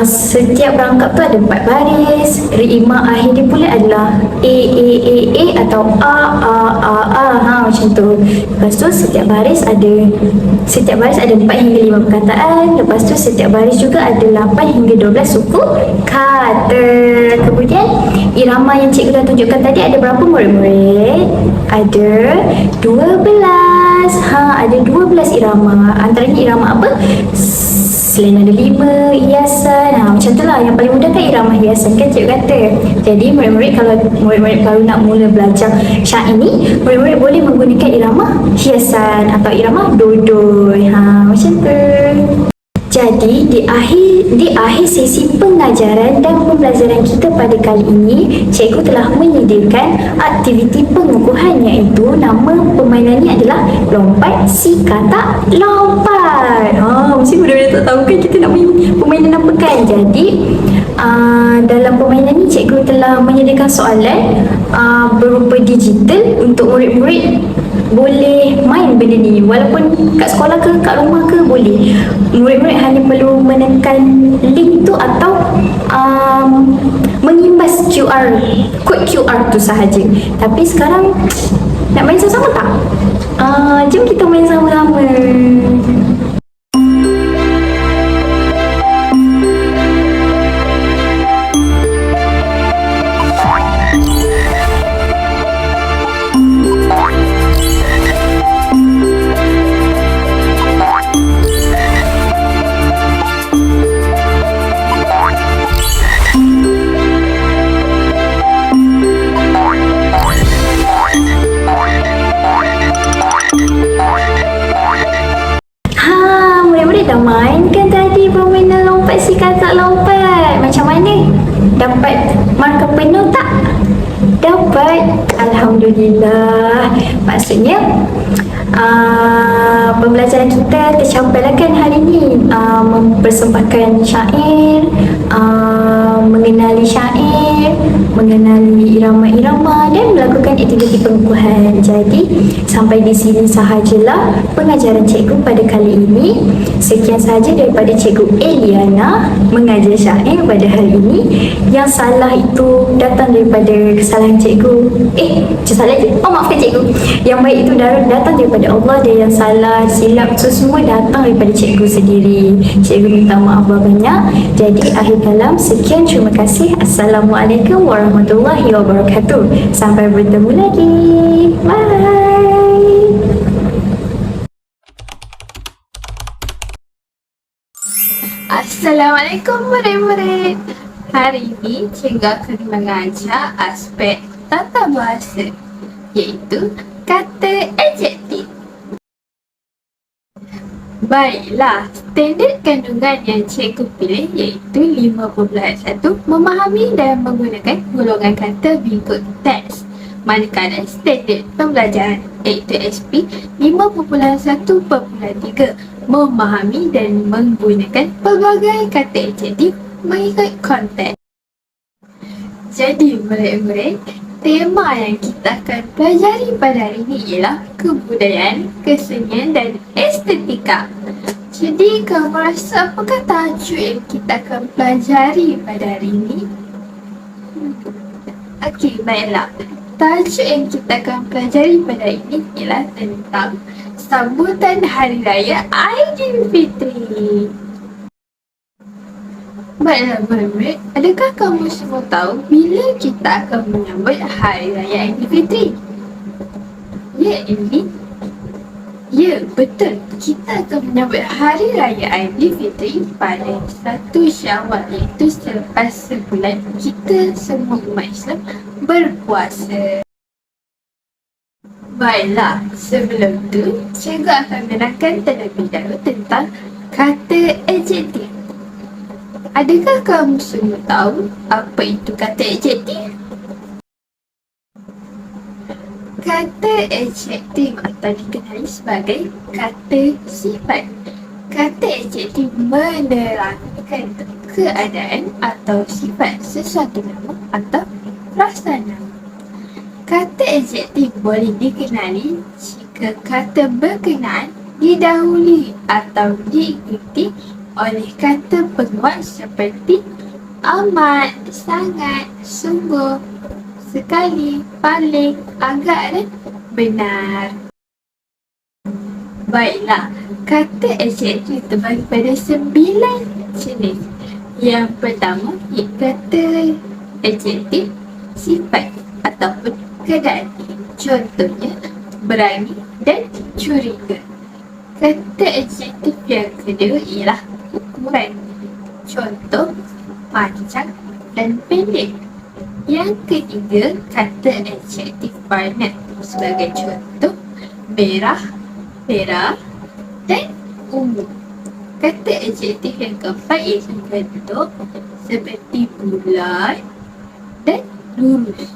setiap rangkap tu ada 4 baris. Rima akhir dia pula adalah A atau A, macam tu. Lepas tu setiap baris ada 4 hingga 5 perkataan. Lepas tu setiap baris juga ada 8 hingga 12 suku kata. Kemudian irama yang cikgu dah tunjukkan tadi ada berapa murid-murid? Ada 12. Ada 12 irama. Antaranya irama apa? Selain ada 5, hiasan, macam tu lah. Yang paling mudah kan irama hiasan kan cikgu kata. Jadi murid-murid kalau nak mula belajar syair ni, murid-murid boleh menggunakan irama hiasan atau irama dodoi. Macam tu. Jadi di akhir sesi pengajaran dan pembelajaran kita pada kali ini, cikgu telah menyediakan aktiviti pengukuhan, iaitu nama permainan ini adalah lompat si kata lompat. Mesti mudah-mudah tak tahu kan kita nak main permainan apa kan. Jadi dalam permainan ini cikgu telah menyediakan soalan berupa digital untuk murid-murid boleh main benda ni, walaupun kat sekolah ke kat rumah ke boleh. Murid-murid hanya perlu menekan link tu atau mengimbas kod QR tu sahaja. Tapi sekarang nak main sama-sama tak? Jom kita main sama-sama. Dah main kan tadi permainan lompat si kata lompat? Macam mana? Dapat markah penuh tak? Dapat. Alhamdulillah. Maksudnya pembelajaran kita tercapai lah kan hari ni. Mempersembahkan syair, mengenali syair, mengenali irama-irama dan melakukan aktiviti pengukuhan. Jadi sampai di sini sahajalah pengajaran cikgu pada kali ini. Sekian sahaja daripada Cikgu Eliana mengajar syair pada hari ini. Yang salah itu datang daripada kesalahan cikgu. Salah je. Maafkan cikgu. Yang baik itu datang daripada Allah, dan yang salah silap itu semua datang daripada cikgu sendiri. Cikgu minta maaf banyak. Jadi akhir kalam, sekian, terima kasih. Assalamualaikum warahmatullahi wabarakatuh. Sampai bertemu lagi. Bye. Assalamualaikum murid-murid. Hari ini cikgu akan mengajar aspek tata bahasa, iaitu kata adjektif. Baiklah, standard kandungan yang cikgu pilih iaitu 5.1, memahami dan menggunakan golongan kata mengikut teks. Manakala standard pembelajaran iaitu SP 5.1.3, memahami dan menggunakan pelbagai kata adjektif mengikut konteks. Jadi murid-murid, tema yang kita akan pelajari pada hari ini ialah kebudayaan, kesenian dan estetika. Jadi, kamu rasa apakah tajuk yang kita akan pelajari pada hari ini? Okey, baiklah. Tajuk yang kita akan pelajari pada hari ini ialah tentang sambutan Hari Raya Aidilfitri. Baiklah, murid-murid, adakah kamu semua tahu bila kita akan menyambut Hari Raya Aidilfitri? Ya, ini. Ya, betul. Kita akan menyambut Hari Raya Aidilfitri pada 1 Syawal, iaitu selepas sebulan kita semua umat Islam berpuasa. Baiklah, sebelum tu, cikgu akan menerangkan terlebih dahulu tentang kata adjektif. Adakah kamu semua tahu apa itu kata adjektif? Kata adjektif atau dikenali sebagai kata sifat. Kata adjektif menerangkan keadaan atau sifat sesuatu nama atau rasa nama. Kata adjektif boleh dikenali jika kata berkenaan didahului atau diikuti oleh kata penguat seperti amat, sangat, sungguh, sekali, paling, agak dan benar. Baiklah, kata adjektif terbagi pada 9 jenis. Yang pertama, kata adjektif sifat ataupun keadaan. Contohnya, berani dan curiga. Kata adjektif yang kedua ialah ukuran. Contoh, panjang dan pendek. Yang ketiga, kata adjektif warna. Sebagai contoh, merah, merah dan ungu. Kata adjektif yang keempat iaitu bentuk seperti bulat dan lurus.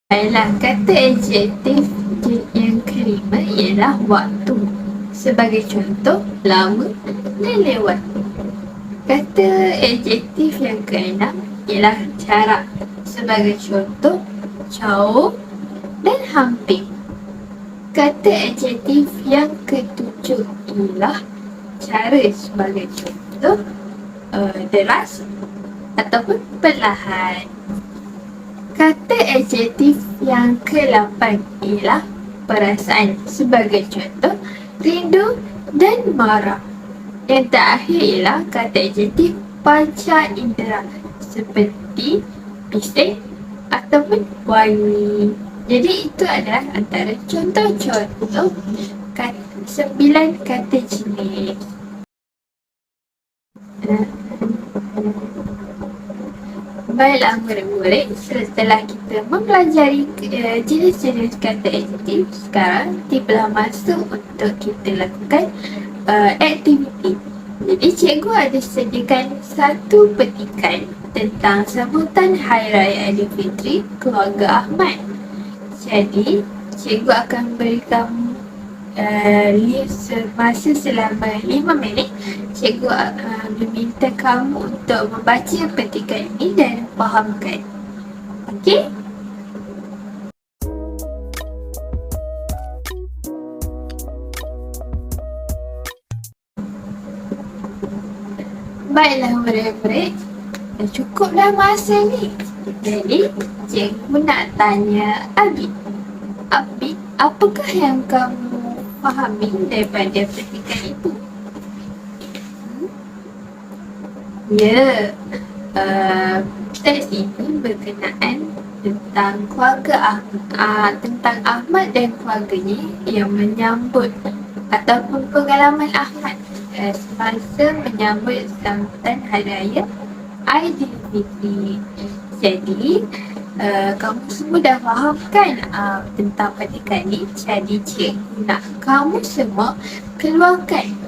Baiklah, kata adjektif yang kelima ialah waktu. Sebagai contoh, lama dan lewat. Kata adjektif yang keenam ialah jarak. Sebagai contoh, jauh dan hampir. Kata adjektif yang ketujuh ialah cara. Sebagai contoh, deras ataupun perlahan. Kata adjektif yang ke-8 ialah perasaan. Sebagai contoh, rindu dan marah. Yang terakhir ialah kata adjektif panca indera seperti bising ataupun wangi. Jadi itu adalah antara contoh-contoh 9 kata jenis. Baiklah murid-murid, setelah kita mempelajari jenis-jenis kata adjektif, sekarang tibalah masa untuk kita lakukan aktiviti. Jadi cikgu ada sediakan satu petikan tentang sambutan Hari Raya Aidilfitri keluarga Ahmad. Jadi cikgu akan beri kamu masa selama 5 minit. Cikgu meminta kamu untuk membaca petikan ini dan fahamkan. Okey? Baiklah murid-murid, dah cukuplah masa ni. Jadi, cikgu nak tanya Abi. Abi, apakah yang kamu fahami daripada petikan itu? Ya, teks ini berkenaan tentang keluarga tentang Ahmad dan keluarganya yang menyambut ataupun pengalaman Ahmad semasa menyambut sambutan Hari Raya Aidilfitri. Jadi, kamu semua dah faham kan tentang petikan ni? Jadi cikgu nak kamu semua keluarkan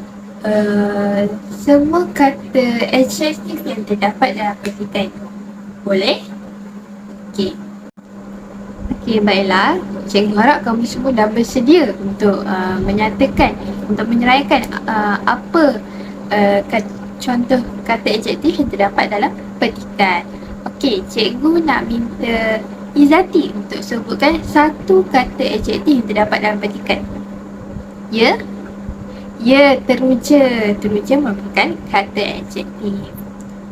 semua kata adjektif yang terdapat dalam petikan itu. Boleh? Okey. Okey, baiklah. Cikgu harap kamu semua dah bersedia untuk menyatakan, untuk menyeraikan apa contoh kata adjektif yang terdapat dalam petikan. Okey, cikgu nak minta izati untuk sebutkan satu kata adjektif yang terdapat dalam petikan. Ya, ya, teruja. Teruja merupakan kata adjektif.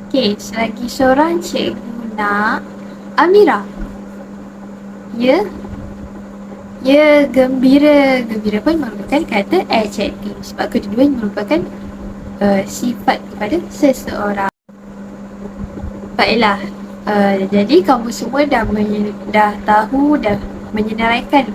Okey, selagi seorang cikgu nak Amira. Ya, ya, gembira. Gembira pun merupakan kata adjektif sebab kedua-duanya merupakan sifat kepada seseorang. Baiklah, jadi kamu semua dah tahu, dah menyenaraikan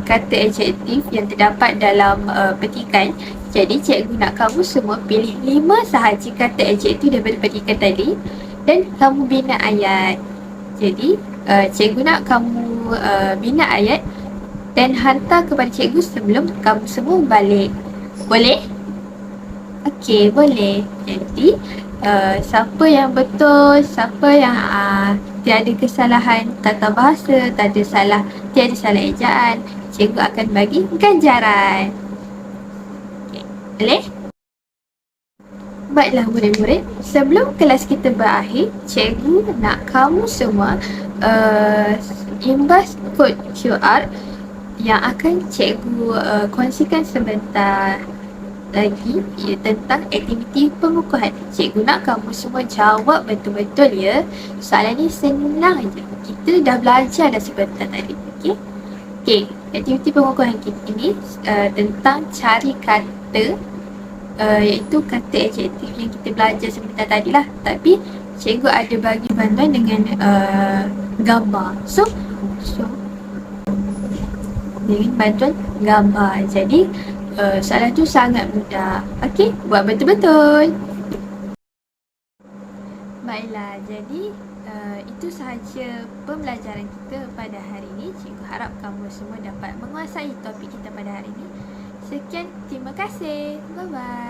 kata adjektif yang terdapat dalam petikan. Jadi cikgu nak kamu semua pilih 5 sahaja kata adjektif daripada petikan tadi dan kamu bina ayat. Jadi cikgu nak kamu bina ayat dan hantar kepada cikgu sebelum kamu semua balik. Boleh? Okey, boleh. Jadi siapa yang betul, siapa yang tiada kesalahan tata bahasa, tiada salah ejaan, cikgu akan bagi ganjaran. Okay, boleh? Baiklah murid-murid, sebelum kelas kita berakhir, cikgu nak kamu semua imbas kod QR yang akan cikgu kongsikan sebentar lagi tentang aktiviti pengukuhan. Cikgu nak kamu semua jawab betul-betul ya. Soalan ni senang je. Kita dah belajar dah sebentar tadi. Okey? Okey, aktiviti pengukuhan kita ni tentang cari kata iaitu kata adjektif yang kita belajar sebentar tadi lah. Tapi cikgu ada bagi bantuan dengan gambar. So dengan bantuan gambar. Jadi soalan tu sangat mudah. Okey, buat betul-betul. Baiklah, jadi itu sahaja pembelajaran kita pada hari ini. Cikgu harap kamu semua dapat menguasai topik kita pada hari ini. Sekian, terima kasih. Bye-bye.